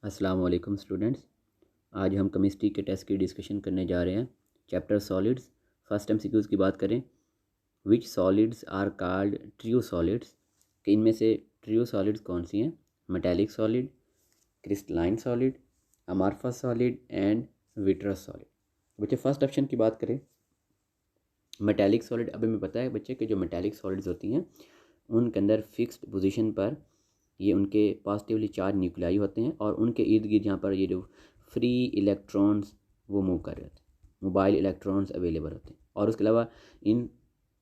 अस्सलाम वालेकुम स्टूडेंट्स। आज हम केमिस्ट्री के टेस्ट की डिस्कशन करने जा रहे हैं। Chapter solids. फर्स्ट एमसीक्यूज़ की बात करें, which solids are called true solids, कि इनमें से ट्रू सॉलिड्स कौन सी हैं? Metallic solid, crystalline solid, amorphous solid and vitreous solid. बच्चे फर्स्ट ऑप्शन की बात करें, मेटेलिक सॉलिड। अभी हमें पता है बच्चे कि जो मेटेलिक सॉलिड्स होती हैं उनके अंदर फिक्स्ड पोजीशन पर ये उनके पॉजिटिवली चार्ज न्यूक्लियाई होते हैं और उनके इर्द गिर्द यहाँ पर ये जो फ्री इलेक्ट्रॉन्स वो मूव कर रहे होते हैं, मोबाइल इलेक्ट्रॉन्स अवेलेबल होते हैं। और उसके अलावा इन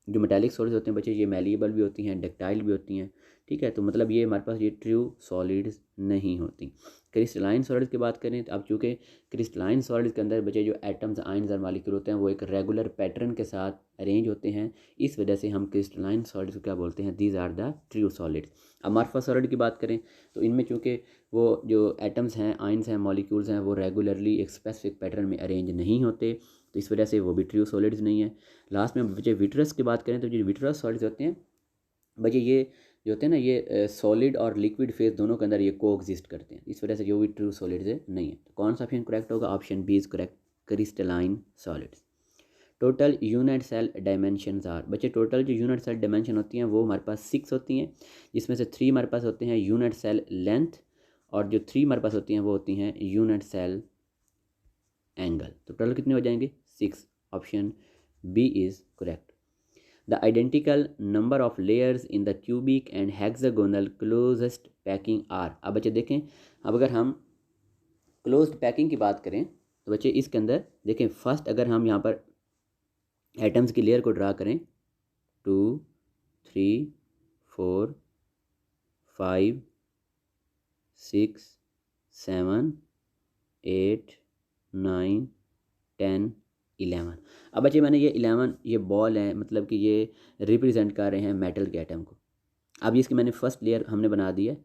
जो मेटालिक सॉलिड्स होते हैं बच्चे, ये मैलिएबल भी होती हैं, डक्टाइल भी होती हैं। ठीक है, तो मतलब ये हमारे पास ये ट्रू सॉलिड्स नहीं होती। क्रिस्टलाइन सॉलिड्स की बात करें तो अब चूँकि क्रिस्टलाइन सॉलिड्स के अंदर बच्चे जो एटम्स, आयंस और मॉलिक्यूल होते हैं वो एक रेगुलर पैटर्न के साथ अरेंज होते हैं, इस वजह से हम क्रिस्टलाइन सॉलिड्स को क्या बोलते हैं? These are the true solids. Amorphous solid की बात करें तो इनमें चूँकि वो जो एटम्स हैं, आयंस हैं, मॉलिक्यूल्स हैं, वो रेगुलरली एक स्पेसिफिक पैटर्न में अरेंज नहीं होते, तो इस वजह से वो भी ट्रू सॉलिड्स नहीं है। लास्ट में बच्चे विट्रस की बात करें तो जो विट्रस सॉलिड्स होते हैं बच्चे, ये जो होते हैं ना, ये सॉलिड और लिक्विड फेज दोनों के अंदर ये को एग्जिस्ट करते हैं, इस वजह से जो भी ट्रू सॉलिड्स है नहीं है। तो कौन सा ऑप्शन करेक्ट होगा? Option B is correct, crystalline solids. Total unit cell dimensions are, बच्चे टोटल जो यूनिट सेल डायमेंशन होती हैं वो हमारे पास 6 होती हैं, जिसमें से 3 हमारे पास होते हैं यूनिट सेल लेंथ, और जो 3 हमारे पास होती हैं वो होती हैं यूनिट सेल एंगल। तो टोटल कितने हो जाएंगे? 6। Option B is correct. The identical number of layers in the cubic and hexagonal closest packing are. अब बच्चे देखें, अब अगर हम क्लोज्ड पैकिंग की बात करें तो बच्चे इसके अंदर देखें, फर्स्ट अगर हम यहाँ पर एटम्स की लेयर को ड्रा करें, 2 3 4 5 6 7 8 9 10 11। अब बच्चे मैंने ये 11 ये बॉल है, मतलब कि ये रिप्रेजेंट कर रहे हैं मेटल के एटम को। अब इसकी मैंने फर्स्ट लेयर हमने बना दी है।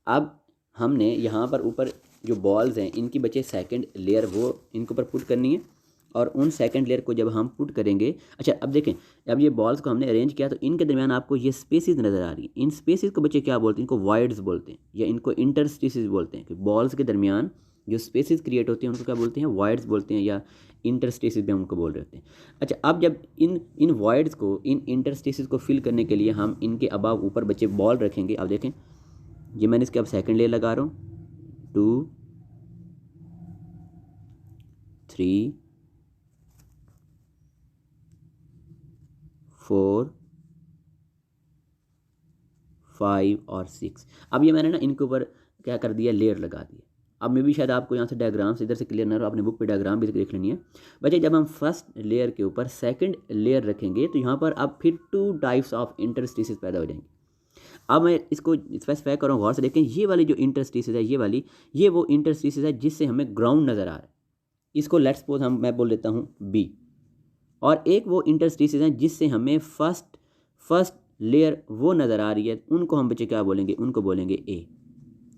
अब हमने यहाँ पर ऊपर जो बॉल्स हैं इनकी बच्चे सेकंड लेयर वो इनके ऊपर पुट करनी है, और उन सेकंड लेयर को जब हम पुट करेंगे, अच्छा अब देखें, अब ये बॉल्स को हमने अरेंज किया तो इनके दरमियान आपको ये स्पेसिस नज़र आ रही है। इन स्पेसिस को बच्चे क्या बोलते हैं? इनको वाइड्स बोलते हैं या इनको इंटरस्टिसेस बोलते हैं, कि बॉल्स के दरमियान जो स्पेसिस क्रिएट होती हैं उनको क्या बोलते हैं? वाइड्स बोलते हैं, या इंटरस्टिसेस भी हम उनको बोल रहे होते हैं। अच्छा, अब जब इन वाइड्स को, इन इंटरस्टिसेस को फिल करने के लिए हम इनके अबाव ऊपर बच्चे बॉल रखेंगे। अब देखें, ये मैंने इसके अब सेकंड लेयर लगा रहा हूँ, 2 3 4 5 और 6। अब ये मैंने ना इनके ऊपर क्या कर दिया? लेयर लगा दिया। अब मे भी शायद आपको यहाँ से डायग्राम से इधर से क्लियर ना हो, अपने बुक पे डायग्राम भी देख लेनी है। बच्चे जब हम फर्स्ट लेयर के ऊपर सेकंड लेयर रखेंगे तो यहाँ पर अब फिर 2 टाइप्स ऑफ इंटरस्टिसेस पैदा हो जाएंगे। अब मैं इसको स्पेसिफाई करूँ, गौर से देखें, ये वाली जो इंटरस्टिसेस है, ये वाली, ये वो इंटरस्टिसेस है जिससे हमें ग्राउंड नज़र आ रहा है। इसको लेट्स सपोज मैं बोल देता हूँ बी। और एक वो इंटरस्टिसेस हैं जिससे हमें फर्स्ट लेयर वो नज़र आ रही है, उनको हम बच्चे क्या बोलेंगे? उनको बोलेंगे ए।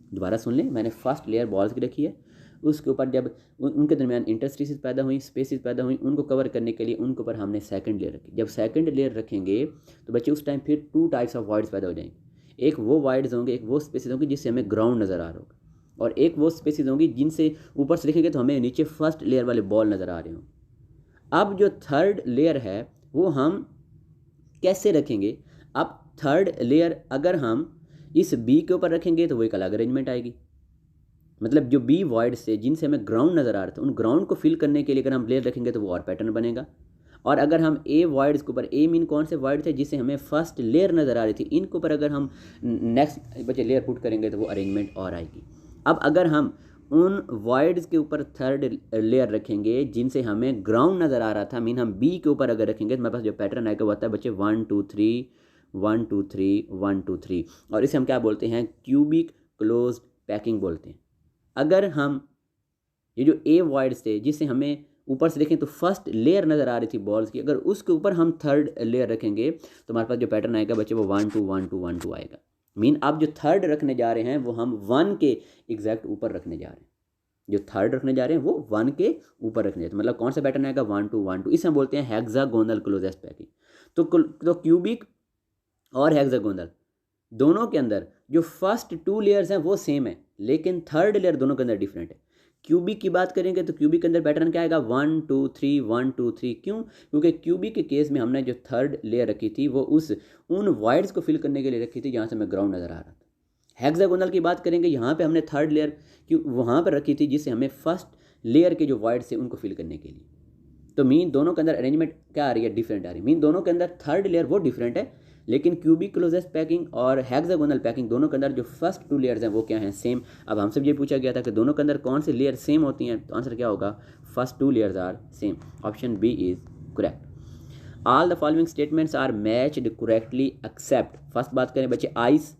दोबारा सुन लें, मैंने फर्स्ट लेयर बॉल्स की रखी है, उसके ऊपर जब उनके दरमियान इंटरस्टिसेस पैदा हुई, स्पेसिस पैदा हुई, उनको कवर करने के लिए उनके ऊपर हमने सेकंड लेयर रखी। जब सेकंड लेयर रखेंगे तो बच्चे उस टाइम फिर 2 टाइप्स ऑफ वाइड्स पैदा हो जाएंगे। एक वो वाइड्स होंगे, एक वो स्पेसिस होंगी जिससे हमें ग्राउंड नज़र आ रहा होगा, और एक वो स्पेसिस होंगी जिनसे ऊपर से देखेंगे तो हमें नीचे फर्स्ट लेयर वाले बॉल नज़र आ रहे हों। अब जो थर्ड लेयर है वो हम कैसे रखेंगे? अब थर्ड लेयर अगर हम इस बी के ऊपर रखेंगे तो वो एक अलग अरेंजमेंट आएगी, मतलब जो बी वॉइड से जिनसे हमें ग्राउंड नज़र आ रहा था उन ग्राउंड को फिल करने के लिए अगर हम लेयर रखेंगे तो वो और पैटर्न बनेगा। और अगर हम ए वॉइड्स के ऊपर, ए मीन कौन से वॉइड थे? जिससे हमें फर्स्ट लेयर नज़र आ रही थी, इनके ऊपर अगर हम नेक्स्ट बच्चे लेयर पुट करेंगे तो वो अरेंजमेंट और आएगी। अब अगर हम उन वॉइड्स के ऊपर थर्ड लेयर रखेंगे जिनसे हमें ग्राउंड नज़र आ रहा था, मीन हम बी के ऊपर अगर रखेंगे तो हमारे पास जो पैटर्न आएगा वो आता है बच्चे 1 2 3 1 2 3 1 2 3, और इसे हम क्या बोलते हैं? क्यूबिक क्लोज्ड पैकिंग बोलते हैं। अगर हम ये जो ए वॉइड्स थे जिससे हमें ऊपर से देखें तो फर्स्ट लेयर नज़र आ रही थी बॉल्स की, अगर उसके ऊपर हम थर्ड लेयर रखेंगे तो हमारे पास जो पैटर्न आएगा बच्चे वो 1 2 1 2 1 2 आएगा। मीन अब जो थर्ड रखने जा रहे हैं वो हम 1 के एग्जैक्ट ऊपर रखने जा रहे हैं, जो थर्ड रखने जा रहे हैं वो 1 के ऊपर रखने जा रहे हैं, मतलब कौन सा पैटर्न आएगा? 1 2 1 2। इसे हम बोलते हैं हेक्सागोनल क्लोजेस्ट पैकिंग। तो क्यूबिक और हेक्सागोनल दोनों के अंदर जो फर्स्ट 2 लेयर्स हैं वो सेम है, लेकिन थर्ड लेयर दोनों के अंदर डिफरेंट है। क्यूबिक की बात करेंगे तो क्यूबिक के अंदर पैटर्न क्या आएगा, 1 2 3 1 2 3। क्यों? क्योंकि क्यूबिक के केस में हमने जो थर्ड लेयर रखी थी वो उन वाइड्स को फिल करने के लिए रखी थी जहाँ से हमें ग्राउंड नज़र आ रहा था। हेक्सागोनल की बात करेंगे, यहाँ पे हमने थर्ड लेयर क्यों वहाँ पर रखी थी जिससे हमें फर्स्ट लेयर के जो वाइड्स थे उनको फिल करने के लिए। तो मीन दोनों के अंदर अरेंजमेंट क्या आ रही है, डिफरेंट आ रही है। मीन दोनों के अंदर थर्ड लेयर वो डिफरेंट है, लेकिन क्यूबिक क्लोजेस्ट पैकिंग और हेक्सागोनल पैकिंग दोनों के अंदर जो फर्स्ट 2 लेयर्स हैं वो क्या हैं, सेम। अब हमसे ये पूछा गया था कि दोनों के अंदर कौन सी लेयर सेम होती हैं, तो आंसर क्या होगा, first 2 layers are same. Option B is correct. All the following statements are matched correctly except. First बात करें बच्चे, आइस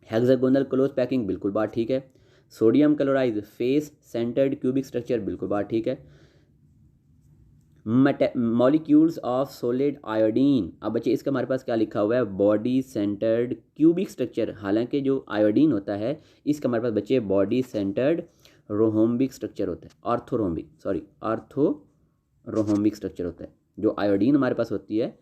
हेक्सागोनल क्लोज पैकिंग, बिल्कुल बात ठीक है। Sodium chloride face centred cubic structure, बिल्कुल बात ठीक है। मॉलिक्यूल्स ऑफ सॉलिड आयोडीन, अब बच्चे इसका हमारे पास क्या लिखा हुआ है, बॉडी सेंटर्ड क्यूबिक स्ट्रक्चर। हालांकि जो आयोडीन होता है इसका हमारे पास बच्चे बॉडी सेंटर्ड रोहोम्बिक स्ट्रक्चर होता है, आर्थोरोहोम्बिक स्ट्रक्चर होता है। जो आयोडीन हमारे पास होती है,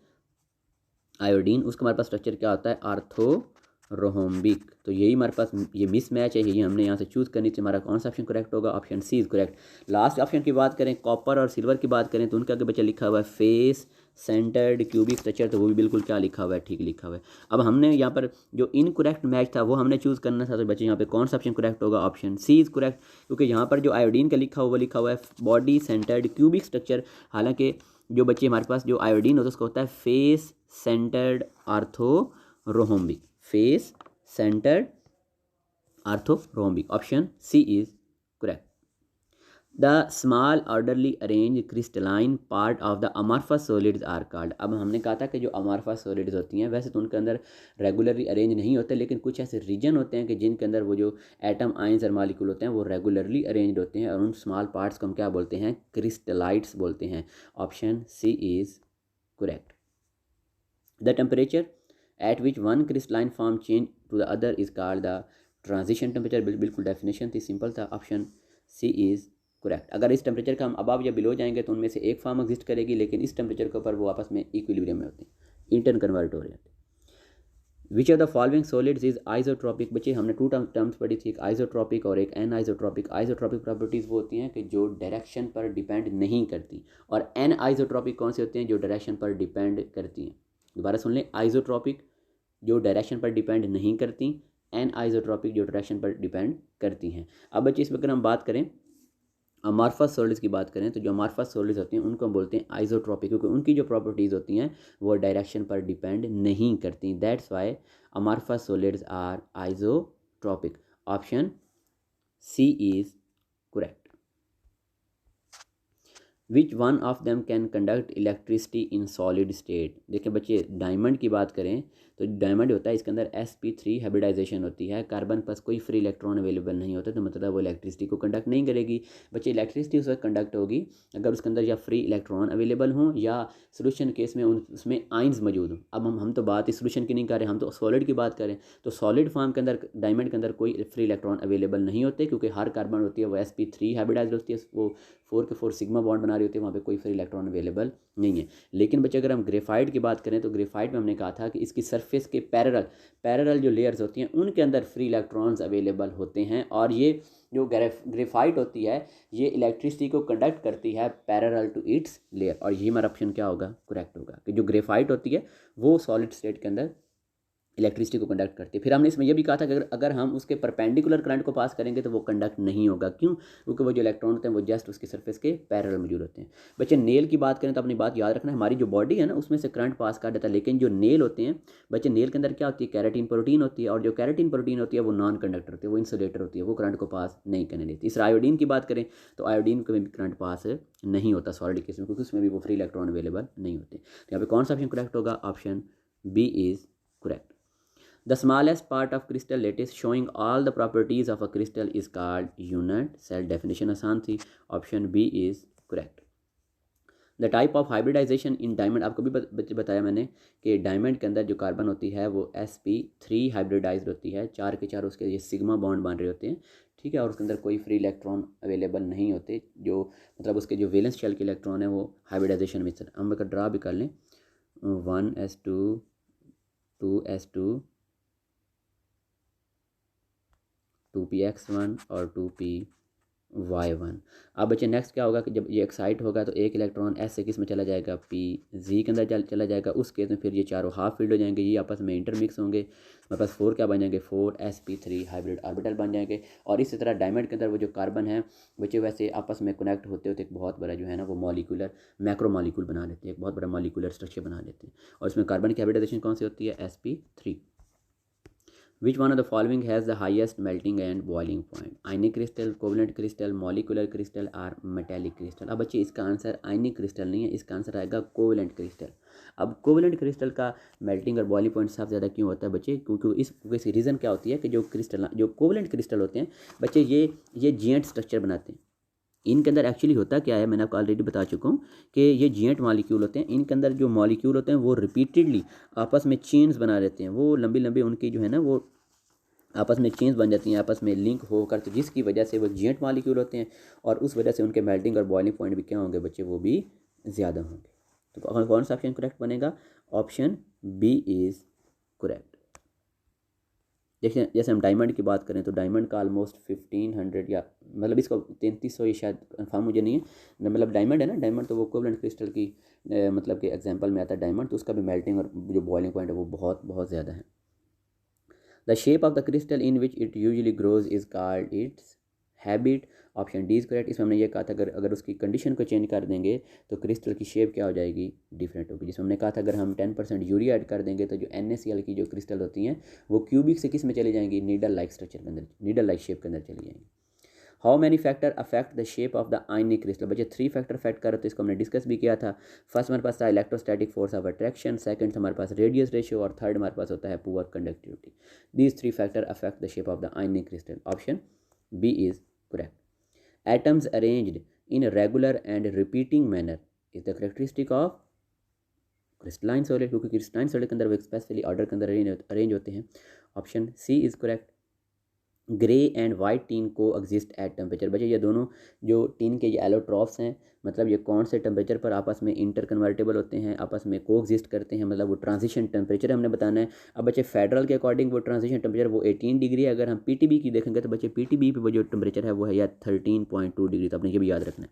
आयोडीन, उसका हमारे पास स्ट्रक्चर क्या होता है, आर्थोरोहोम्बिक। तो यही हमारे पास ये मिस मैच है, यही हमने यहाँ से चूज़ करनी थी। हमारा कौन सा ऑप्शन करेक्ट होगा, option C is correct. Last option की बात करें, कॉपर और सिल्वर की बात करें तो उनका आगे बच्चा लिखा हुआ है फेस सेंटर्ड क्यूबिक स्ट्रक्चर, तो वो भी बिल्कुल क्या लिखा हुआ है, ठीक लिखा हुआ है। अब हमने यहाँ पर जो इनकरेक्ट मैच था वो हमने चूज़ करना था, तो बच्चे यहाँ पे कौन सा ऑप्शन करेक्ट होगा, ऑप्शन सी इज करेक्ट। क्योंकि यहाँ पर जो आयोडीन का लिखा हुआ है बॉडी सेंटर्ड क्यूबिक स्ट्रक्चर, हालांकि जो बच्चे हमारे पास जो आयोडीन होता है उसका होता है face centred orthorhombic, face centred orthorhombic. Option C is correct. The small orderly arrange crystalline part of the amorphous solids are called. अब हमने कहा था कि जो अमॉर्फस सॉलिड्स होती हैं वैसे तो उनके अंदर रेगुलरली अरेंज नहीं होते, लेकिन कुछ ऐसे रीजन होते हैं कि जिनके अंदर वो जो एटम आइंस और मॉलिक्यूल होते हैं वो रेगुलरली अरेंज्ड होते हैं, और उन स्मॉल पार्ट्स को हम क्या बोलते हैं, क्रिस्टलाइट्स बोलते हैं। Option C is correct. The temperature at which one crystalline form change to the other is called the transition temperature. बिल्कुल डेफिनेशन थी, सिंपल था। Option C is correct. अगर इस टेम्परेचर का हम अबव या बिलो जाएंगे तो उनमें से एक फॉर्म एग्जिस्ट करेगी, लेकिन इस टेम्परेचर के ऊपर वो आपस में इक्विलिब्रियम में होते हैं, इंटर कन्वर्ट हो जाते हैं। विच of the following solids is isotropic. बच्चे हमने 2 टर्म्स पढ़ी थी, एक आइसोट्रॉपिक और एक एन आइसोट्रॉपिक। आइसोट्रॉपिक प्रॉपर्टीज़ वो होती हैं कि जो डायरेक्शन पर डिपेंड नहीं करती, और एन आइसोट्रॉपिक कौन से होते हैं, जो डायरेक्शन पर डिपेंड करती हैं। दोबारा सुन लें, आइसोट्रॉपिक जो डायरेक्शन पर डिपेंड नहीं करती, एन आइसोट्रॉपिक जो डायरेक्शन पर डिपेंड करती हैं। अब बच्चे इसमें अगर हम बात करें अमॉर्फस सॉलिड्स की बात करें तो जो अमॉर्फस सॉलिड्स होती हैं उनको हम बोलते हैं आइसोट्रॉपिक, क्योंकि उनकी जो प्रॉपर्टीज़ होती हैं वो डायरेक्शन पर डिपेंड नहीं करती। That's why amorphous solids are isotropic. Option C is correct. Which one of them can conduct electricity in solid state. देखिए बच्चे, डायमंड की बात करें तो डायमंड होता है इसके अंदर sp3 हाइब्रिडाइजेशन होती है, कार्बन पास कोई फ्री इलेक्ट्रॉन अवेलेबल नहीं होता, तो मतलब वो इलेक्ट्रिसिटी को कंडक्ट नहीं करेगी। बच्चे इलेक्ट्रिसिटी उस वक्त कंडक्ट होगी अगर उसके अंदर या फ्री इलेक्ट्रॉन अवेलेबल हों या सोल्यूशन केस में उसमें आइंस मौजूद हों। अब हम तो बात इस सोल्यूशन की नहीं कर रहे, हम तो सॉलिड की बात करें तो सॉलिड फॉर्म के अंदर डायमंड के अंदर कोई फ्री इलेक्ट्रॉन अवेलेबल नहीं होते, क्योंकि हर कार्बन होती है वो sp3 हाइब्रिडाइज होती है, वो 4 के 4 सिग्मा बॉन्ड बना रही होती है, वहाँ पे कोई फ्री इलेक्ट्रॉन अवेलेबल नहीं है। लेकिन बच्चे अगर हम ग्रेफाइट की बात करें तो ग्रेफाइट में हमने कहा था कि इसकी सरफेस के पैरेलल जो लेयर्स होती हैं उनके अंदर फ्री इलेक्ट्रॉन्स अवेलेबल होते हैं, और ये जो ग्रेफाइट होती है ये इलेक्ट्रिसिटी को कंडक्ट करती है पैरेलल टू इट्स लेयर। और यही हमारा ऑप्शन क्या होगा, करेक्ट होगा, कि जो ग्रेफाइट होती है वो सॉलिड स्टेट के अंदर इलेक्ट्रिसिटी को कंडक्ट करती है। फिर हमने इसमें यह भी कहा था कि अगर हम उसके परपेंडिकुलर करंट को पास करेंगे तो वो कंडक्ट नहीं होगा। क्यों? क्योंकि वो जो इलेक्ट्रॉन होते हैं वो जस्ट उसके सरफेस के पैरेलल मौजूद होते हैं। बच्चे नेल की बात करें तो अपनी बात याद रखना है, हमारी जो बॉडी है ना उसमें से करंट पास कर देता है, लेकिन जो नेल होते हैं बच्चे, नेल के अंदर क्या होती है, कैराटीन प्रोटीन होती है, और जो कैराटीन प्रोटीन होती है वो नॉन कंडक्टर होती है, वो इंसुलेटर होती है, वो करंट को पास नहीं करने देती। इस आयोडीन की बात करें तो आयोडीन में भी करंट पास नहीं होता सॉलिड केस में, क्योंकि उसमें भी वो फ्री इलेक्ट्रॉन अवेलेबल नहीं होते। तो यहाँ पे कौन सा ऑप्शन करेक्ट होगा, option B is correct. The smallest part of crystal lattice showing all the properties of a crystal is called unit cell। definition आसान थी, option B is correct. The type of hybridization in diamond, आपको भी बताया मैंने कि diamond के अंदर जो कार्बन होती है वो sp3 हाइब्रिडाइज्ड होती है, 4 के 4 उसके ये सिग्मा बॉन्ड बन रहे होते हैं, ठीक है, और उसके अंदर कोई फ्री इलेक्ट्रॉन अवेलेबल नहीं होते, जो मतलब उसके जो वैलेंस शेल के इलेक्ट्रॉन है वो हाइब्रिडाइजेशन में हम अगर ड्रा भी कर लें 1s2 2s2 2p(x1) और 2p(y1). अब बच्चे नेक्स्ट क्या होगा कि जब ये एक्साइट होगा तो एक इलेक्ट्रॉन एस से किस में चला जाएगा, pz के अंदर चला जाएगा। उस केस में फिर ये चारों हाफ फील्ड हो जाएंगे, ये आपस में इंटरमिक्स होंगे। हमारे पास 4 क्या बन जाएंगे, 4sp3 हाइब्रिड ऑर्बिटल बन जाएंगे। और इसी तरह डायमंड के अंदर वो जो कार्बन है बच्चे वैसे आपस में कनेक्ट होते होते एक बहुत बड़ा जो है ना वो मॉलिक्यूलर मैक्रो मॉलिक्यूल बना लेते हैं, एक बहुत बड़ा मॉलिक्यूलर स्ट्रक्चर बना लेते हैं। और इसमें कार्बन की हाइब्रिडाइजेशन कौन सी होती है, sp3। Which one of the following has the highest melting and boiling point? Ionic crystal, covalent crystal, molecular crystal or metallic crystal। अब बच्चे इसका आंसर आयनिक क्रिस्टल नहीं है, इसका आंसर आएगा कोवेलेंट क्रिस्टल। अब कोवेलेंट क्रिस्टल का मेल्टिंग और बॉइलिंग पॉइंट सबसे ज़्यादा क्यों होता है बच्चे, क्योंकि इसकी रीज़न क्या होती है कि जो कोवेलेंट क्रिस्टल होते हैं बच्चे ये जिएंट स्ट्रक्चर बनाते हैं। इनके अंदर एक्चुअली होता क्या है, मैंने आपको ऑलरेडी बता चुका हूँ कि ये जिएंट मॉलिक्यूल होते हैं। इनके अंदर जो मॉलिक्यूल होते हैं वो रिपीटेडली आपस में चेन्स बना लेते हैं, वो लंबी लंबी उनकी जो है ना वो आपस में चेन्स बन जाती हैं, आपस में लिंक होकर, तो जिसकी वजह से वो जिएंट मॉलिक्यूल होते हैं और उस वजह से उनके मेल्टिंग और बॉइलिंग पॉइंट भी क्या होंगे बच्चे, वो भी ज़्यादा होंगे। तो कौन सा ऑप्शन करेक्ट बनेगा, ऑप्शन बी इज़ करेक्ट। देखिए जैसे हम डायमंड की बात करें तो डायमंड का ऑलमोस्ट 1500 या मतलब इसको 3300, ये शायद कन्फर्म मुझे नहीं है, मतलब डायमंड है ना, डायमंड तो वो कोवेलेंट क्रिस्टल की मतलब कि एग्जांपल में आता है डायमंड, तो उसका भी मेल्टिंग और जो बॉइलिंग पॉइंट है वो बहुत बहुत ज़्यादा है। The shape of the crystal in which it usually grows is called its habit। Option D is correct. इसमें हमने ये कहा था अगर उसकी कंडीशन को चेंज कर देंगे तो क्रिस्टल की शेप क्या हो जाएगी, डिफरेंट होगी। जिसमें हमने कहा था अगर हम 10% यूरिया ऐड कर देंगे तो जो NaCl की जो क्रिस्टल होती हैं वो क्यूबिक से किस में चली जाएंगी, नीडल लाइक स्ट्रक्चर के अंदर, नीडल लाइक शेप के अंदर चली जाएंगी। How many factor affect the shape of the ionic crystal, बच्चे 3 फैक्टर अफेक्ट कर रहे थे, इसको हमने डिस्कस भी किया था। फर्स्ट हमारे पास था electrostatic force of attraction, second हमारे पास रेडियस रेशियो और थर्ड हमारे पास होता है poor conductivity. These 3 factor affect the shape of the ionic crystal. Option B is correct. Atoms arranged in regular and repeating manner is the characteristic of crystalline solid, क्योंकि crystalline solid के अंदर वो specifically order के अंदर arrange होते हैं। Option C is correct. Grey and white tin को exist at temperature, बच्चे ये दोनों जो टीन के ये एलोट्रॉफ्स हैं मतलब ये कौन से टेम्परेचर पर आपस में इंटर कन्वर्टेबल होते हैं, आपस में को एग्जिस्ट करते हैं, मतलब वो ट्रांजिशन टेम्परेचर हमने बताना है। अब बच्चे फेडरल के अकॉर्डिंग वो ट्रांजिशन टेम्परेचर वो 18 डिग्री है। अगर हम PTB की देखेंगे तो बच्चे PTB पे वो जो टेम्परेचर है वो है या 13.2 डिग्री, तो आपने ये भी याद रखना है।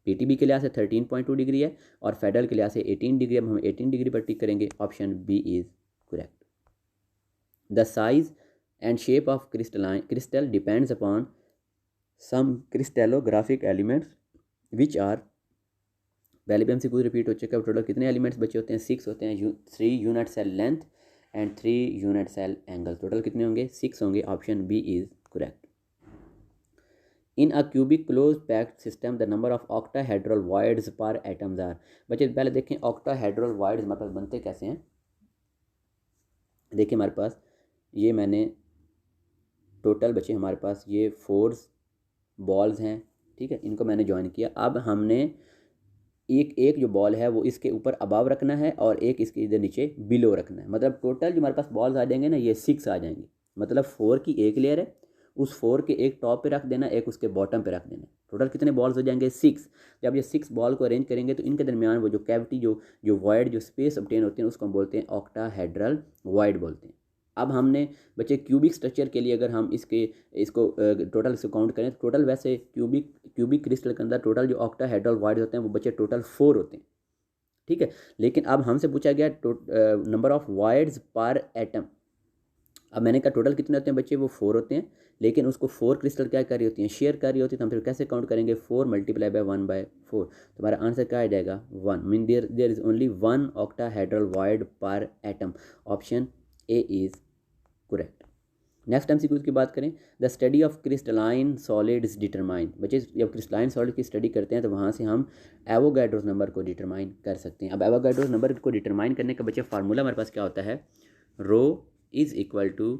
PTB के लिहाज से 13.2 डिग्री है और फेडरल के लिहाज से 18 डिग्री। अब हम 18 डिग्री पर टिक करेंगे। Option B is correct. The size and shape of crystal depends upon some crystallographic elements which are, पहले भी हमसे कुछ रिपीट हो चुका है। टोटल कितने एलिमेंट्स बचे होते हैं, 6 होते हैं। 3 unit cell length and 3 unit cell angle, total कितने होंगे, 6 होंगे। Option B is correct. In a cubic close packed system the number of octahedral voids per atoms are, बच्चे पहले देखें ऑक्टाहेड्रल वॉइड्स हमारे पास बनते कैसे हैं। देखिए हमारे पास ये मैंने टोटल बच्चे हमारे पास ये 4 बॉल्स हैं, ठीक है, इनको मैंने ज्वाइन किया। अब हमने एक जो बॉल है वो इसके ऊपर अबाव रखना है और एक इसके इधर नीचे बिलो रखना है। मतलब टोटल जो हमारे पास बॉल्स आ जाएंगे ना ये 6 आ जाएंगे। मतलब 4 की एक लेयर है, उस 4 के एक टॉप पे रख देना, एक उसके बॉटम पे रख देना। टोटल कितने बॉल्स हो जाएंगे, 6। जब ये 6 बॉल को अरेंज करेंगे तो इनके दरमियान वो जो कैविटी जो वॉइड जो स्पेस ऑब्टेन होती है उसको हम बोलते हैं ऑक्टाहेड्रल वॉइड बोलते हैं। अब हमने बच्चे क्यूबिक स्ट्रक्चर के लिए अगर हम इसको टोटल इसको काउंट करें तो टोटल वैसे क्यूबिक क्रिस्टल के अंदर टोटल जो ऑक्टाहेड्रल वॉइड होते हैं वो बच्चे टोटल 4 होते हैं, ठीक है। लेकिन अब हमसे पूछा गया नंबर ऑफ वॉइड्स पर एटम। अब मैंने कहा टोटल कितने होते हैं बच्चे, वो 4 होते हैं, लेकिन उसको 4 क्रिस्टल क्या कर रही होती हैं, शेयर कर रही होती है। तो हम फिर कैसे काउंट करेंगे, 4 मल्टीप्लाई बाय 1/4। तो हमारा आंसर क्या आ जाएगा, 1। Mean there is only 1 octahedral void per atom. Option A is correct. Next MCQ की बात करें, the study of crystalline solids determine, बच्चे जब क्रिस्टलाइन सॉलिड की स्टडी करते हैं तो वहाँ से हम एवोगाड्रोस नंबर को डिटरमाइन कर सकते हैं। अब एवोगाड्रोस नंबर को डिटरमाइन करने का बच्चे फार्मूला हमारे पास क्या होता है, रो इज इक्वल टू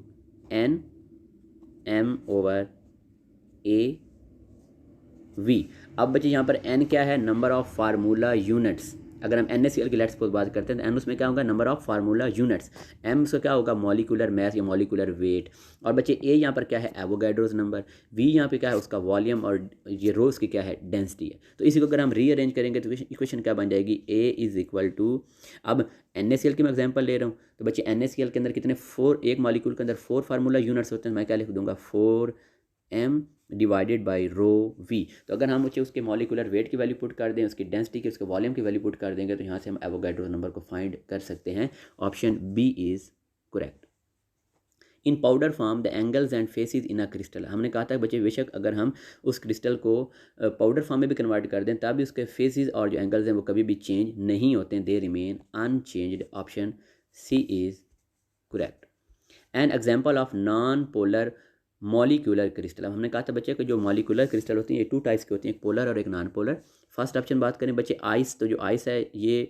NM/AV। अब बच्चे यहाँ पर n क्या है, नंबर ऑफ फार्मूला यूनिट्स। अगर हम NaCl की लेट्स को बात करते हैं तो n उसमें क्या होगा, number of formula units. m उसका क्या होगा, मॉलिकुलर मास या मॉलिकुलर वेट। और बच्चे a यहाँ पर क्या है, एवोगाड्रोस नंबर। v यहाँ पे क्या है, उसका वॉल्यूम। और ये रोज की क्या है, डेंसिटी है। तो इसी को अगर हम रीअरेंज करेंगे तो इक्वेशन क्या बन जाएगी, a इज इक्वल टू, अब NaCl की मैं एग्जांपल ले रहा हूँ तो बच्चे NaCl के अंदर कितने 4, एक मॉलिक्यूल के अंदर 4 फार्मूला यूनिट्स होते हैं। मैं क्या लिख दूंगा, 4 m divided by rho v। तो अगर हम उसके मॉलिकुलर वेट की वैल्यू पुट कर दें, उसकी डेंसिटी की, उसके वॉल्यूम की वैल्यू पुट कर देंगे, तो यहाँ से हम एवोगैड्रो नंबर को फाइंड कर सकते हैं। Option B is correct. In powder form the angles and faces in a crystal. हमने कहा था बच्चे बेशक अगर हम उस क्रिस्टल को पाउडर फॉर्म में भी कन्वर्ट कर दें तब भी उसके फेसिस और जो एंगल्स हैं वो कभी भी चेंज नहीं होते हैं, they remain unchanged. Option C is correct. An example of non polar molecular crystal. अब हमने कहा था बच्चे कि जो मॉलिक्यूलर क्रिस्टल होती हैं ये 2 टाइप्स की होती हैं, एक पोलर और एक नॉन पोलर। फर्स्ट ऑप्शन बात करें बच्चे आइस, तो जो आइस है ये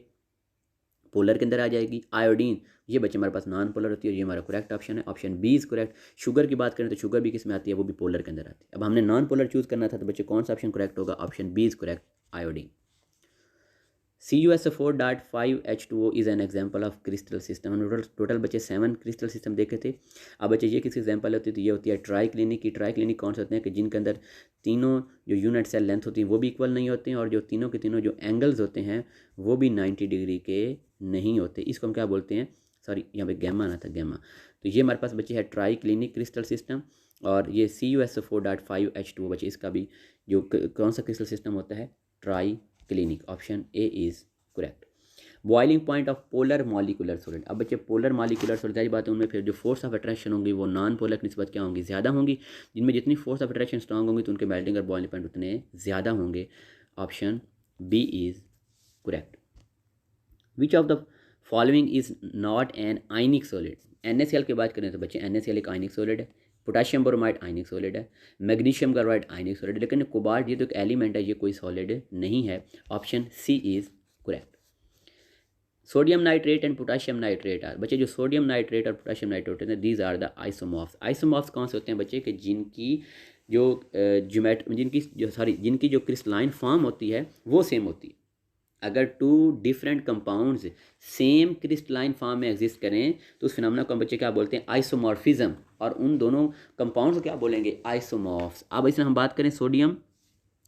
पोलर के अंदर आ जाएगी। आयोडीन ये बच्चे हमारे पास नॉन पोलर होती है और ये हमारा करेक्ट ऑप्शन है, option B is correct. Sugar की बात करें तो शुगर भी किस में आती है, वो भी पोलर के अंदर आती है। अब हमने नॉन पोलर चूज़ करना था तो बच्चे कौन सा ऑप्शन करेक्ट होगा, option B is correct, iodine. CuSO4.5H2O is an example of crystal system. हमने टोटल बच्चे 7 क्रिस्टल सिस्टम देखे थे। अब बच्चे ये किस एग्जाम्पल होती है, तो ये होती है ट्राई क्लिनिक की। ट्राई क्लिनिक कौन से होते हैं कि जिनके अंदर तीनों जो यूनिट सेल लेंथ होती हैं वो भी इक्वल नहीं होते हैं और जो तीनों के तीनों जो एंगल्स होते हैं वो भी 90 डिग्री के नहीं होते। इसको हम क्या बोलते हैं, सॉरी यहाँ पे गैमा आना था, गैमा। तो ये हमारे पास बच्चे है ट्राई क्लिनिक क्रिस्टल सिस्टम। और ये CuSO4.5H2O बच्चे इसका भी जो कौन सा क्रिस्टल सिस्टम होता है, try clinic. Option A is correct. Boiling point of polar molecular solid. अब बच्चे पोलर मॉलिकुलर सॉलिड सारी बात है, उनमें फिर जो फोर्स ऑफ अट्रैक्शन होंगी वो नॉन पोलर की निस्बत क्या होंगी, ज़्यादा होंगी। जिनमें जितनी फोर्स ऑफ अट्रैक्शन स्ट्रांग होंगी तो उनके मेल्टिंग और बॉइलिंग पॉइंट उतने ज़्यादा होंगे। Option B is correct. Which of the following is not an ionic solid. NaCl की बात करें तो बच्चे NaCl एक आयनिक सॉलिड है, पोटाशियम ब्रोमाइड आयनिक सॉलिड है, मैग्नीशियम क्लोराइड आयनिक सॉलिड है, लेकिन कोबाल्ट ये तो एक एलिमेंट है, ये कोई सॉलिड नहीं है। Option C is correct. Sodium nitrate and potassium nitrate are बच्चे जो सोडियम नाइट्रेट और पोटाशियम नाइट्रेट होते हैं these are the isomorphs. Isomorphs कौन से होते हैं बच्चे कि जिनकी जो जिनकी जो क्रिस्टलाइन फॉर्म होती है वो सेम होती है। अगर 2 different compounds same crystalline form में एग्जिस्ट करें तो उस फिनोमेना को हम बच्चे क्या बोलते हैं, आइसोमॉर्फिज्म। और उन दोनों कंपाउंड्स को क्या बोलेंगे, आइसोमॉर्फ्स। अब इसमें हम बात करें सोडियम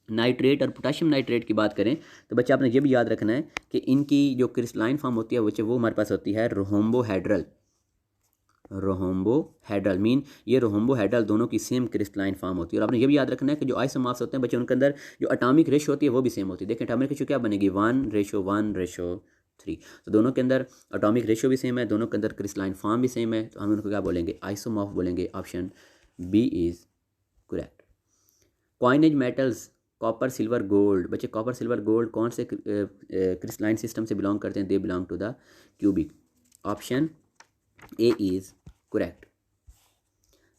नाइट्रेट और पोटाशियम नाइट्रेट की बात करें तो बच्चे आपने ये भी याद रखना है कि इनकी जो क्रिस्टलाइन फॉर्म होती है बच्चे वो हमारे पास होती है रोहोम्बोहेड्रल। रोहोम्बोहेड्रल मीन ये रोहोम्बोहेड्रल दोनों की सेम क्रिस्टलाइन फॉर्म होती है। और आपने ये भी याद रखना है कि जो आइसोमॉर्फ्स होते हैं बच्चे उनके अंदर जो एटॉमिक रेशो होती है वो भी सेम होती है। देखें एटॉमिक रेशो क्या बनेगी, 1:1:3। तो दोनों के अंदर एटॉमिक रेशो भी सेम है, दोनों के अंदर क्रिस्टलाइन फॉर्म भी सेम है, तो हम उनको क्या बोलेंगे, आइसोमॉर्फ बोलेंगे। Option B is correct. Coinage metals copper silver gold. बच्चे कॉपर सिल्वर गोल्ड कौन से क्रिस्टलाइन सिस्टम से बिलोंग करते हैं, they belong to the cubic. Option A is correct.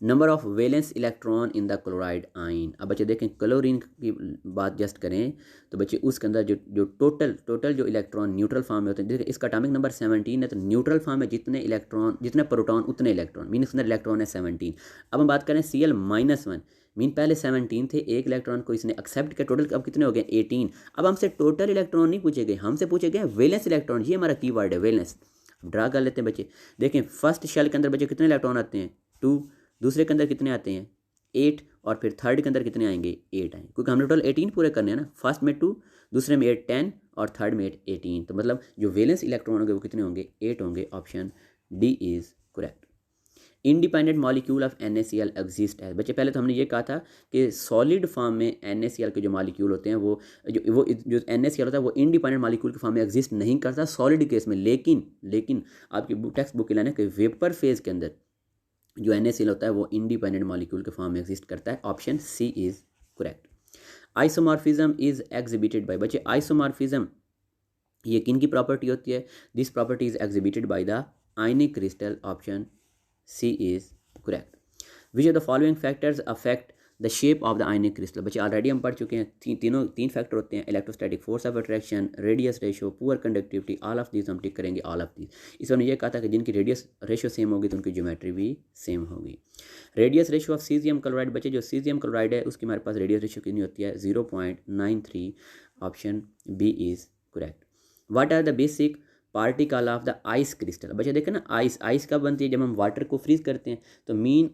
Number of valence electron in the chloride ion. अब बच्चे देखें chlorine की बात जस्ट करें तो बच्चे उसके अंदर जो टोटल जो इलेक्ट्रॉन न्यूट्रल फॉर्म में होते हैं, देखिए इसका एटॉमिक नंबर 17 है, तो न्यूट्रल फॉर्म में जितने प्रोटॉन उतने इलेक्ट्रॉन, मीन इसके अंदर इलेक्ट्रॉन है 17। अब हम बात करें Cl-1 मीन पहले 17 थे, एक इलेक्ट्रॉन को इसने एक्सेप्ट किया, टोटल अब कितने हो गए 18। अब हमसे टोटल इलेक्ट्रॉन नहीं पूछे गए, हमसे पूछे गए वैलेंस इलेक्ट्रॉन, ये हमारा कीवर्ड है वैलेंस। ड्रा कर लेते हैं बच्चे। देखें फर्स्ट शेल के अंदर बच्चे कितने इलेक्ट्रॉन आते हैं 2, दूसरे के अंदर कितने आते हैं 8 और फिर थर्ड के अंदर कितने आएंगे 8 आएंगे, क्योंकि हमने टोटल 18 पूरे करने हैं ना। फर्स्ट में 2, दूसरे में 8 10 और थर्ड में 18, तो मतलब जो वैलेंस इलेक्ट्रॉन होंगे वो कितने होंगे 8 होंगे। Option D is correct. Independent molecule of NaCl exist है। बच्चे पहले तो हमने ये कहा था कि सॉलिड फॉर्म में NaCl के जो मॉलिक्यूल होते हैं वो जो NaCl होता है वो इंडिपेंडेंट मॉलिक्यूल के फॉर्म में एग्जिस्ट नहीं करता सॉलिड केस में। लेकिन आपकी टेक्स्ट बुक लेना कि वेपर फेज के अंदर जो NaCl होता है वो इंडिपेंडेंट मॉलिक्यूल के फॉर्म में एग्जिस्ट करता है। Option C is correct. Isomorphism is exhibited by. बच्चे आइसोमॉर्फिज्म ये किन की प्रॉपर्टी होती है, this property is exhibited by the ionic crystal. Option C is correct. Which of the following factors affect the shape of the ionic crystal. बच्चे already हम पढ़ चुके हैं, तीन फैक्टर होते हैं, electrostatic force of attraction, radius ratio, poor conductivity. All of these हम tick करेंगे ऑल ऑफ दीज। इसमें यह कहा था कि जिनकी रेडियस रेशो सेम होगी तो उनकी ज्योमेट्री भी सेम होगी। Radius ratio of caesium chloride. बच्चे जो सीजियम क्लोराइड है उसकी हमारे पास रेडियस रेशो कितनी होती है 0.93। Option B is correct. What are the basic particle of the ice crystal. बच्चे देखें ना आइस कब बनती है, जब हम वाटर को फ्रीज करते हैं, तो मीन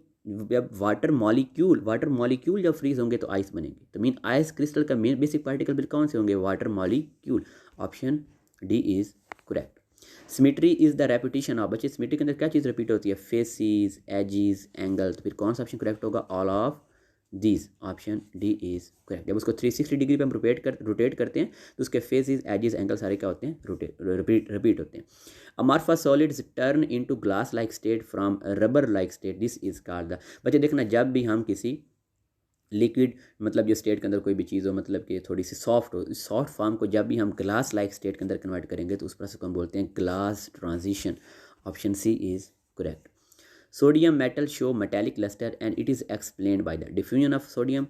जब वाटर मॉलिक्यूल जब फ्रीज होंगे तो आइस बनेंगे, तो मीन आइस क्रिस्टल का मेन बेसिक पार्टिकल बिल कौन से होंगे, water molecule. Option D is correct. Symmetry is the repetition of. बच्चे सिमेट्री के अंदर क्या चीज़ रिपीट होती है, फेसिस, एजिस, एंगल, तो फिर कौन सा ऑप्शन करेक्ट होगा, all of these, option D is correct. जब उसको 360 डिग्री पे हम रोटेट करते हैं तो उसके फेसेस, एजेस, एंगल सारे क्या होते हैं, रिपीट होते हैं। Amorphous solids turn into glass like state from rubber like state, this is called the. बच्चे देखना, जब भी हम किसी लिक्विड मतलब जो स्टेट के अंदर कोई भी चीज़ हो, मतलब कि थोड़ी सी सॉफ्ट हो, इस सॉफ्ट फॉर्म को जब भी हम ग्लास लाइक स्टेट के अंदर कन्वर्ट करेंगे तो उस प्रोसेस को हम बोलते हैं glass transition, option C is correct. Sodium metal show metallic luster and it is explained by the diffusion of sodium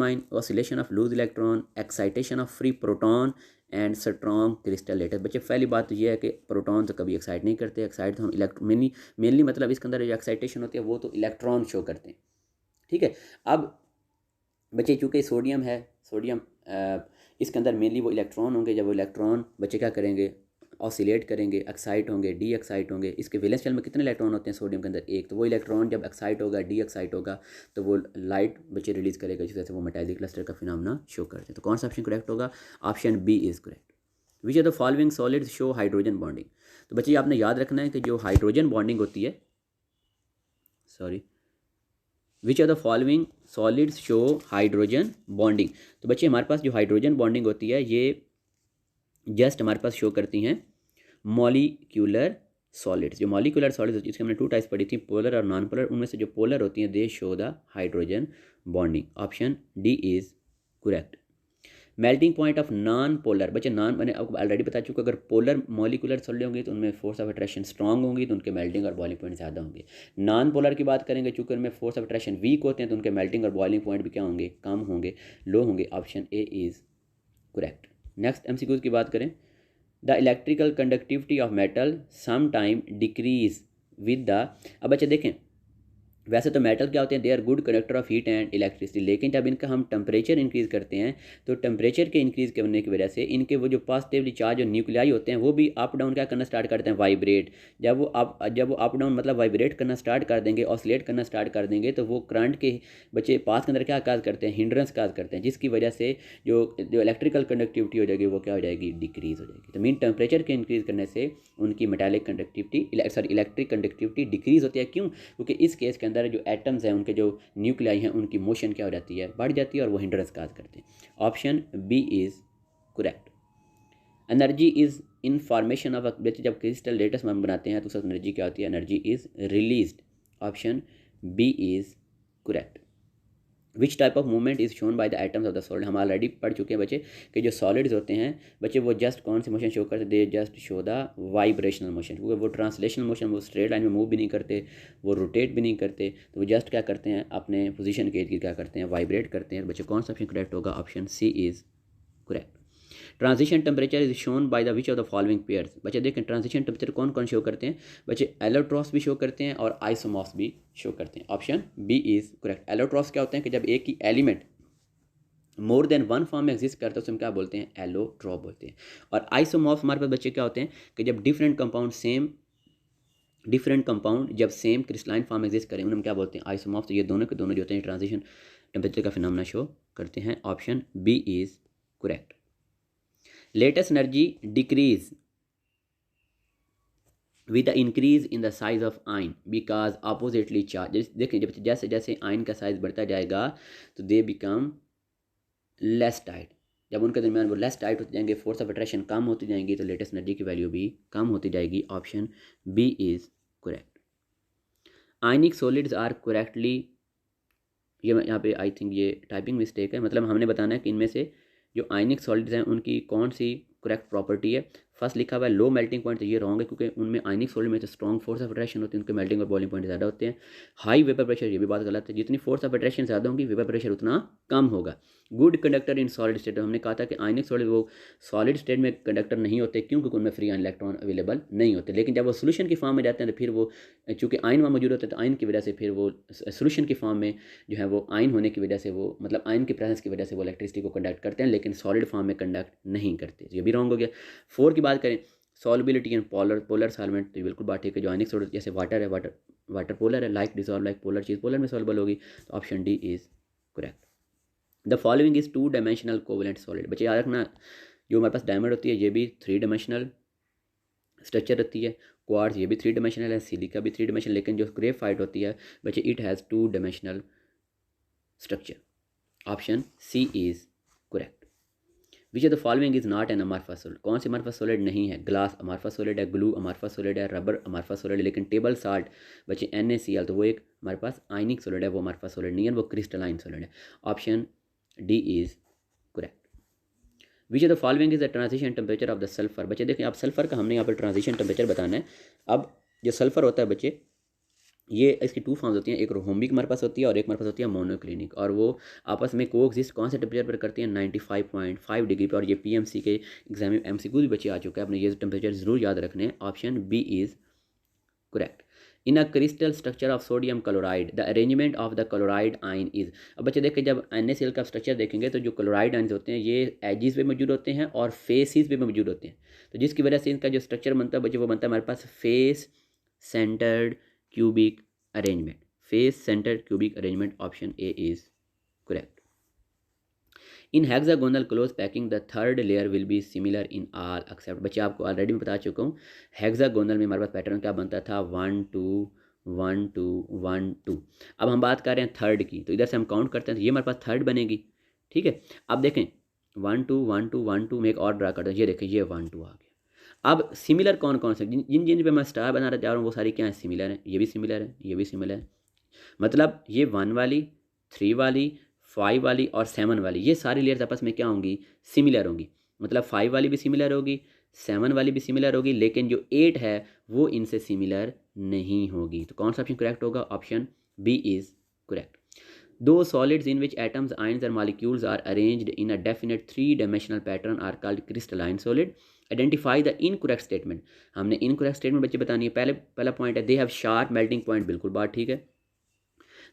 ion, oscillation of loose electron, excitation of free proton and strong crystal lattice। बच्चे पहली बात तो ये है कि proton तो कभी excite नहीं करते, एक्साइट तो हम मेनली मतलब इसके अंदर जो एक्साइटेशन होती है वो तो इलेक्ट्रॉन शो करते हैं, ठीक है। अब बच्चे चूँकि सोडियम है, सोडियम इसके अंदर मेनली वो इलेक्ट्रॉन होंगे, जब वो इलेक्ट्रॉन बच्चे क्या करेंगे, ऑसिलेट करेंगे, एक्साइट होंगे, डी एक्साइट होंगे। इसके वैलेंस शेल में कितने इलेक्ट्रॉन होते हैं सोडियम के अंदर, एक। तो वो इलेक्ट्रॉन जब एक्साइट होगा, डी एक्साइट होगा, तो वो लाइट बच्चे रिलीज करेगा, जिस वजह से वो मेटालिक क्लस्टर का फिनोमेना शो करते हैं। तो कौन सा ऑप्शन करेक्ट होगा, option B is correct. Which are the following solids show hydrogen bonding. तो बच्चे आपने याद रखना है कि जो हाइड्रोजन बॉन्डिंग होती है, which are the following solids show hydrogen bonding. तो बच्चे हमारे पास जो हाइड्रोजन बॉन्डिंग होती है ये जस्ट हमारे पास शो करती हैं मॉलिक्यूलर सॉलिड्स। जो मॉलिक्यूलर सॉलिड्स होती है, इसके हमने 2 टाइप्स पढ़ी थी, पोलर और नॉन पोलर। उनमें से जो पोलर होती हैं दे show the hydrogen bonding, option D is correct. Melting point of non polar, बच्चे नॉन मैंने आपको ऑलरेडी बता चुका, अगर पोलर मॉलिक्यूलर सॉलिड होंगी तो उनमें फोर्स ऑफ अट्रैक्शन स्ट्रांग होंगी, तो उनके मेल्टिंग और बॉइलिंग पॉइंट ज़्यादा होंगे। नॉन पोलर की बात करेंगे, चूँकि उनमें फोर्स ऑफ अट्रैक्शन वीक होते हैं, तो उनके मेल्टिंग और बॉइलिंग पॉइंट भी क्या होंगे, कम होंगे, लो होंगे, option A is correct. Next MCQs की बात करें, the electrical conductivity of metal some time decrease with the. अब बच्चे देखें, वैसे तो मेटल क्या होते हैं, they are good conductor of heat and electricity, लेकिन जब इनका हम टेम्परेचर इंक्रीज़ करते हैं तो टेम्परेचर के इंक्रीज़ करने की वजह से इनके वो जो पॉजिटिवली चार्ज और न्यूक्लियाई होते हैं वो भी अप डाउन क्या करना स्टार्ट करते हैं, वाइब्रेट। जब वो अप डाउन मतलब वाइब्रेट करना स्टार्ट कर देंगे, ऑसिलेट करना स्टार्ट कर देंगे, तो वो करंट के बच्चे पास के अंदर क्या काज करते हैं, हिंड्रेंस काज करते हैं, जिसकी वजह से जो इलेक्ट्रिकल कंडक्टिविटी हो जाएगी वो क्या हो जाएगी, डिक्रीज़ हो जाएगी। तो मीन टेम्परेचर के इंक्रीज़ करने से उनकी metallic conductivity sorry electric conductivity decrease होती है। क्यों, क्योंकि इस केस के अंदर जो एटम्स हैं उनके जो न्यूक्लियाई हैं उनकी मोशन क्या हो जाती है, बढ़ जाती है, और वो हिंड्रेंस काज करते हैं। Option B is correct. Energy is in formation of, जब क्रिस्टल लेटेस्ट हम बनाते हैं तो उस एनर्जी क्या होती है, energy is released, option B is correct. Which type of movement is shown by the atoms of the solid. हम ऑलरेडी पढ़ चुके हैं बच्चे कि जो सॉलिड्स होते हैं बच्चे वो जस्ट कौन से मोशन शो करते, they just show the vibrational motion, क्योंकि वो ट्रांसलेशनल मोशन, वो स्ट्रेट लाइन में मूव भी नहीं करते, वो रोटेट भी नहीं करते, तो वो जस्ट क्या करते हैं, अपने पोजीशन के इर्द गिर्द क्या करते हैं, वाइब्रेट करते हैं। बच्चे कौन सा ऑप्शन करेक्ट होगा, option C is correct. Transition temperature is shown by the which of the following pairs. बच्चे देखें ट्रांजिशन टेम्परेचर कौन कौन शो करते हैं, बच्चे एलोट्रॉस भी शो करते हैं और आइसोमॉर्फ्स भी शो करते हैं, option B is correct. Allotropes क्या होते हैं कि जब एक ही element more than one form में एग्जिस्ट करता है तो हम क्या बोलते हैं, एलोट्रॉप बोलते हैं। और आइसोमॉर्फ हमारे पास बच्चे क्या होते हैं कि जब डिफरेंट कंपाउंड जब सेम क्रिस्टलाइन फॉर्म में एग्जिस्ट करें उन्हें हम क्या बोलते हैं, आइसोमॉर्फ। तो ये दोनों के दोनों जो होते हैं ट्रांजिशन टेम्परेचर का फिनोमेना शो करते हैं, option B is correct. Lattice energy decrease with the increase in the size of ion because oppositely charge. देखिए जब जैसे जैसे आयन का साइज बढ़ता जाएगा तो दे बिकम लेस टाइट, जब उनके दरमियान वो लेस टाइट होते जाएंगे, फोर्स ऑफ अट्रैक्शन कम होती जाएंगी, तो लेटेस्ट एनर्जी की वैल्यू भी कम होती जाएगी, option B is correct. Ionic solids are correctly, ये यहाँ पे आई थिंक ये टाइपिंग मिस्टेक है, मतलब हमने बताना है कि इनमें से जो आयनिक सॉलिड्स हैं उनकी कौन सी करेक्ट प्रॉपर्टी है। फर्स्ट लिखा हुआ है लो मेल्टिंग पॉइंट, तो ये रॉन्ग है क्योंकि उनमें आयनिक सॉलिड में तो स्ट्रॉन्ग फोर्स ऑफ अट्रैक्शन होती है, उनके मेल्टिंग और बॉइलिंग पॉइंट ज़्यादा होते हैं। हाई वेपर प्रेशर, ये भी बात गलत है, जितनी फोर्स ऑफ अट्रैक्शन ज़्यादा होगी वेपर प्रेशर उतना कम होगा। गुड कंडक्टर इन सॉलिड स्टेट, हमने कहा था कि आयनिक सॉलिड वो सॉलिड स्टेट में कंडक्टर नहीं होते, क्यों, क्योंकि उनमें फ्री इलेक्ट्रॉन अवेलेबल नहीं होते। लेकिन जब वो सोल्यूशन की फॉर्म में जाते हैं तो फिर वो चूँकि आयन वहाँ मौजूद होते हैं तो आयन की वजह से फिर वो सोल्यूशन की फॉर्म में जो है वो आयन होने की वजह से वो मतलब आयन की प्रेजेंस की वजह से वो इलेक्ट्रिसिटी को कंडक्ट करते हैं, लेकिन सॉलिड फॉर्म में कंडक्ट नहीं करते। ये भी रॉन्ग हो गया। 4 की बात करें, सॉल्युबिलिटी इन पोलर सॉल्वेंट, तो बिल्कुल बात ठीक है। जो आयनिक सॉलिड जैसे वाटर है, वाटर पोलर है, लाइक डिसॉल्व लाइक पोलर चीज़ पोलर में सॉल्युबल होगी, तो option D is correct. The following is 2 dimensional covalent solid. बच्चे याद रखना, जो हमारे पास डायमंड होती है ये भी 3 डायमेंशनल स्ट्रक्चर रहती है, क्वार्ट्ज ये भी 3 डायमेंशनल है, सिलिका भी 3 डायमेंशनल, लेकिन जो ग्रेफाइट होती है बच्चे it has 2 dimensional structure, option C is correct. Which of the following is not an amorphous solid, कौन सी अमॉर्फस सॉलिड नहीं है? ग्लास अमॉर्फस सॉलिड है, ग्लू अमॉर्फस सॉलिड है, रबर अमॉर्फस सॉलिड है, लेकिन टेबल साल्ट बच्चे NaCl तो वो एक हमारे पास आयनिक सॉलिड है, वो अमॉर्फस सॉलिड नहीं है, वो क्रिस्टलाइन सॉलिड है। Option D is correct. Which of the following is the transition temperature of the sulphur, बच्चे देखें आप सल्फर का हमने यहाँ पर ट्रांजिशन टेम्परेचर बताना है। अब जो सल्फर होता है बच्चे, ये इसकी टू फॉर्म्स होती हैं, एक रोहोम्बिक हमारे पास होती है और एक हमारे पास होती है मोनोक्लिनिक, और वो आपस में को एग्जिस्ट कौन से टेम्परेचर पर करती हैं? 95.5 डिग्री पर। और ये PMC के एग्जाम में MCQ भी बच्चे आ चुका है, अपने ये टेम्परेचर जरूर याद रखने हैं। Option B is correct. In a crystal structure of sodium chloride the arrangement of the chloride ion is. अब बच्चे देखें जब NaCl का स्ट्रक्चर देखेंगे तो जो क्लोराइड आइन्स होते हैं ये एजिस पे मौजूद होते हैं और फेसिस पे मौजूद होते हैं, तो जिसकी वजह से इनका जो स्ट्रक्चर बनता है बच्चे वो बनता है हमारे पास face centred cubic arrangement, face centred cubic arrangement. Option A is correct. In hexagonal close packing the third layer will be similar in all except, बच्चे आपको ऑलरेडी मैं बता चुका हूँ हेक्सागोनल में हमारे पास पैटर्न क्या बनता था? 1 2 1 2 1 2। अब हम बात कर रहे हैं थर्ड की, तो इधर से हम काउंट करते हैं तो ये हमारे पास थर्ड बनेगी, ठीक है। अब देखें 1 2 1 2 1 2 में एक और ड्रा करते हैं, ये देखें ये 1 2 आ गया। अब सिमिलर कौन कौन से, जिन जिन पे मैं स्टार बनाना चाह रहा हूँ वो सारी क्या है? सिमिलर है, ये भी सिमिलर है, ये भी सिमिलर है। मतलब ये 1 वाली, 3 वाली, 5 वाली और 7 वाली, ये सारी लेयर्स आपस में क्या होंगी? सिमिलर होंगी। मतलब 5 वाली भी सिमिलर होगी, 7 वाली भी सिमिलर होगी, लेकिन जो 8 है वो इनसे सिमिलर नहीं होगी। तो कौन सा ऑप्शन करेक्ट होगा? Option B is correct. The solids in which atoms ions और molecules are arranged in a definite 3 dimensional pattern are called crystalline solid. Identify the incorrect statement, हमने इनकरेक्ट स्टेटमेंट बच्चे बतानी है। पहला पॉइंट है they have sharp melting point, बिल्कुल बात ठीक है।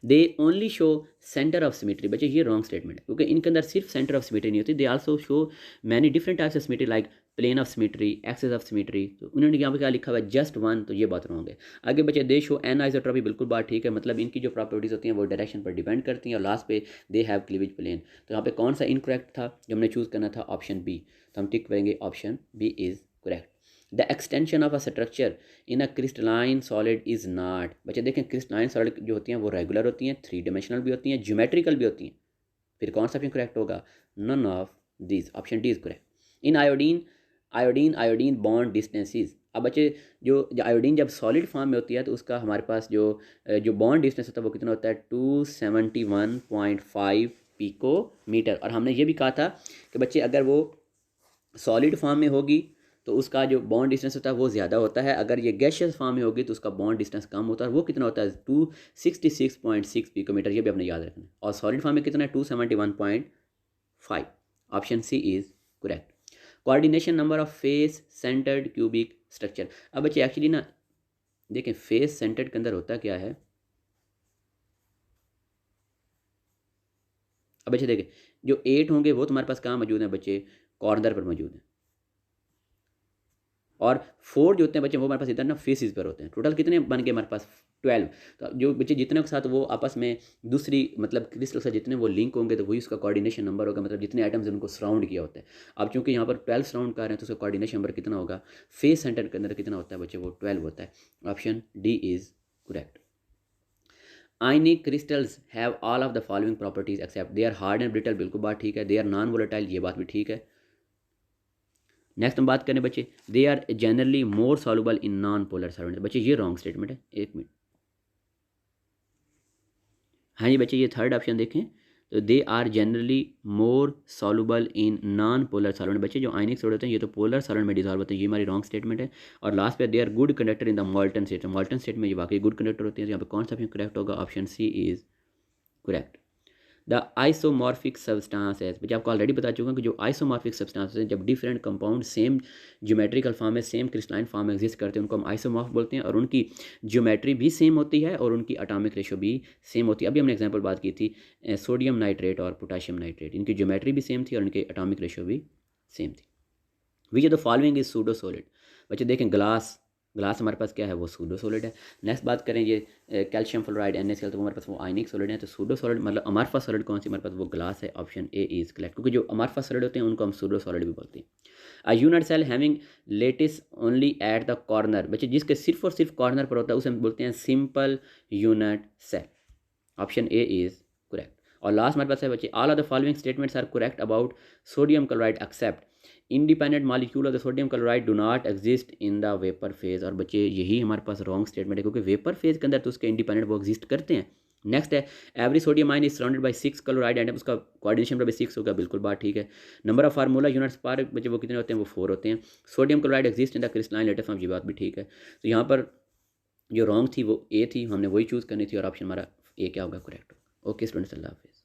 They only show centre of symmetry, बच्चे ये रॉन्ग स्टेटमेंट है, क्योंकि इनके अंदर सिर्फ सेंटर ऑफ सिमेट्री नहीं होती, they also show many different types of symmetry like plane of symmetry, axis of symmetry. तो उन्होंने यहाँ पे क्या लिखा हुआ है? जस्ट वन, तो ये बात रॉन्ग है। आगे बच्चे दे शो एन आइसोट्रॉपी, बिल्कुल बात ठीक है, मतलब इनकी जो प्रॉपर्टीज होती हैं वो डायरेक्शन पर डिपेंड करती हैं। और लास्ट पे दे हैव क्लीवेज प्लेन, तो यहाँ पे कौन सा इनकरेक्ट था जो हमने चूज़ करना था? ऑप्शन बी, तो हम टिक करेंगे option B is correct. The extension of a structure in a crystalline solid is not, बच्चे देखें क्रिस्टलाइन सॉलिड जो होती हैं वो रेगुलर होती हैं, 3 डायमेंशनल भी होती हैं, ज्योमेट्रिकल भी होती हैं। फिर कौन सा ऑप्शन करेक्ट होगा? None of this, option D is correct. In iodine iodine bond distances, अब बच्चे जो आयोडीन जब सॉलिड फॉर्म में होती है तो उसका हमारे पास जो बॉन्ड डिस्टेंस होता है वो कितना होता है? 271.5 पिकोमीटर। और हमने ये भी कहा था कि बच्चे अगर वो सॉलिड फॉर्म में होगी तो उसका जो बॉन्ड डिस्टेंस होता है वो ज़्यादा होता है, अगर ये गैशियस फॉर्म में होगी तो उसका बॉन्ड डिस्टेंस कम होता है। वो कितना होता है? 266.6 पिकोमीटर, ये भी आपने याद रखना है। और सॉलिड फॉर्म में कितना है? 271.5। Option C is correct. Coordination number of face centred cubic structure, अब बच्चे एक्चुअली ना देखें फेस सेंटर्ड के अंदर होता क्या है। अब बच्चे देखें जो 8 होंगे वो तुम्हारे पास कहाँ मौजूद हैं बच्चे? कॉर्नर पर मौजूद हैं। और 4 जो होते हैं बच्चे वो हमारे पास इधर ना फेसिस पर होते हैं। टोटल कितने बन गए हमारे पास? 12। तो जो बच्चे जितने के साथ वो आपस में दूसरी मतलब क्रिस्टल से जितने वो लिंक होंगे तो वही उसका कोऑर्डिनेशन नंबर होगा, मतलब जितने आइटम्स उनको सराउंड किया होता है। अब चूंकि यहाँ पर 12 सराउंड कर रहे हैं तो उसका कोऑर्डिनेशन नंबर कितना होगा? फेस सेंटर के अंदर कितना होता है बच्चे? वो 12 होता है। Option D is correct. Ionic crystals have all of the following properties except they are hard and brittle, बिल्कुल बात ठीक है। दे आर नॉन वोलेटाइल, ये बात भी ठीक है। नेक्स्ट हम बात करें बच्चे they are generally more soluble in non polar solvent, बच्चे ये रॉन्ग स्टेटमेंट है। एक मिनट, हाँ जी बच्चे ये थर्ड ऑप्शन देखें तो they are generally more soluble in non polar solvent, बच्चे जो आयनिक सॉल्वेंट होते हैं ये तो पोलर सॉल्वेंट में डिसॉल्व होते हैं, ये हमारी रॉन्ग स्टेटमेंट है। और लास्ट पे they are good conductor in the molten state, molten state में ये वाकई गुड कंडक्टर होते हैं। तो यहाँ पे कौन सा ऑप्शन करेक्ट होगा? Option C is correct. The isomorphic substances, बच्चे आपको ऑलरेडी बता चुका हूँ कि जो आइसोमॉर्फिक सब्सटेंसेस हैं जब different compound same geometrical form में सेम क्रिस्टलाइन फॉर्म में एग्जिस्ट करते हैं उनको हम आइसोमॉर्फ बोलते हैं। और उनकी ज्योमेट्री भी सेम होती है और उनकी एटॉमिक रेशो भी सेम होती है। अभी हमने एग्जांपल बात की थी सोडियम नाइट्रेट और पोटाशियम नाइट्रेट, इनकी ज्योमेट्री भी सेम थी और इनकी एटॉमिक रेशो भी सेम थी। विच of the following is pseudo solid, बच्चे देखें ग्लास हमारे पास क्या है? वो सूडो सॉलिड है। नेक्स्ट बात करें ये कैल्शियम फ्लोराइड NaCl, तो हमारे पास वो आयनिक सॉलिड है। तो सूडो सॉलिड मतलब अमॉर्फस सॉलिड कौन सी हमारे पास? वो ग्लास है। ऑप्शन ए इज करेक्ट, क्योंकि जो अमॉर्फस सॉलिड होते हैं उनको हम सूडो सॉलिड भी बोलते हैं। A unit cell having lattice only at the corner, बच्चे जिसके सिर्फ और सिर्फ कॉर्नर पर होता है उसे हम बोलते हैं simple unit cell. Option A is correct. और लास्ट हमारे पास है बच्चे, all of the following statements are correct about sodium chloride except independent molecule of the sodium chloride do not exist in the vapour phase. और बच्चे यही हमारे पास wrong statement है, क्योंकि वेपर फेज के अंदर तो उसके इंडिपेंडेंट वो एग्जिस्ट करते हैं। नेक्स्ट है, every sodium ion is surrounded by 6 chloride atom, उसका कोऑर्डिनेशन नंबर 6 होगा, बिल्कुल बात ठीक है। नंबर ऑफ फार्मूला यूनिट्स पर बच्चे वो कितने होते हैं, वो 4 होते हैं। Sodium chloride exist in the crystalline lattice form, ये बात भी ठीक है। तो यहाँ पर जो रॉन्ग थी वो ए थी, हमने वही चूज़ करनी थी और ऑप्शन हमारा ए क्या होगा, करेक्ट। ओके स्टूडेंट्स, अल्लाह हाफिज़।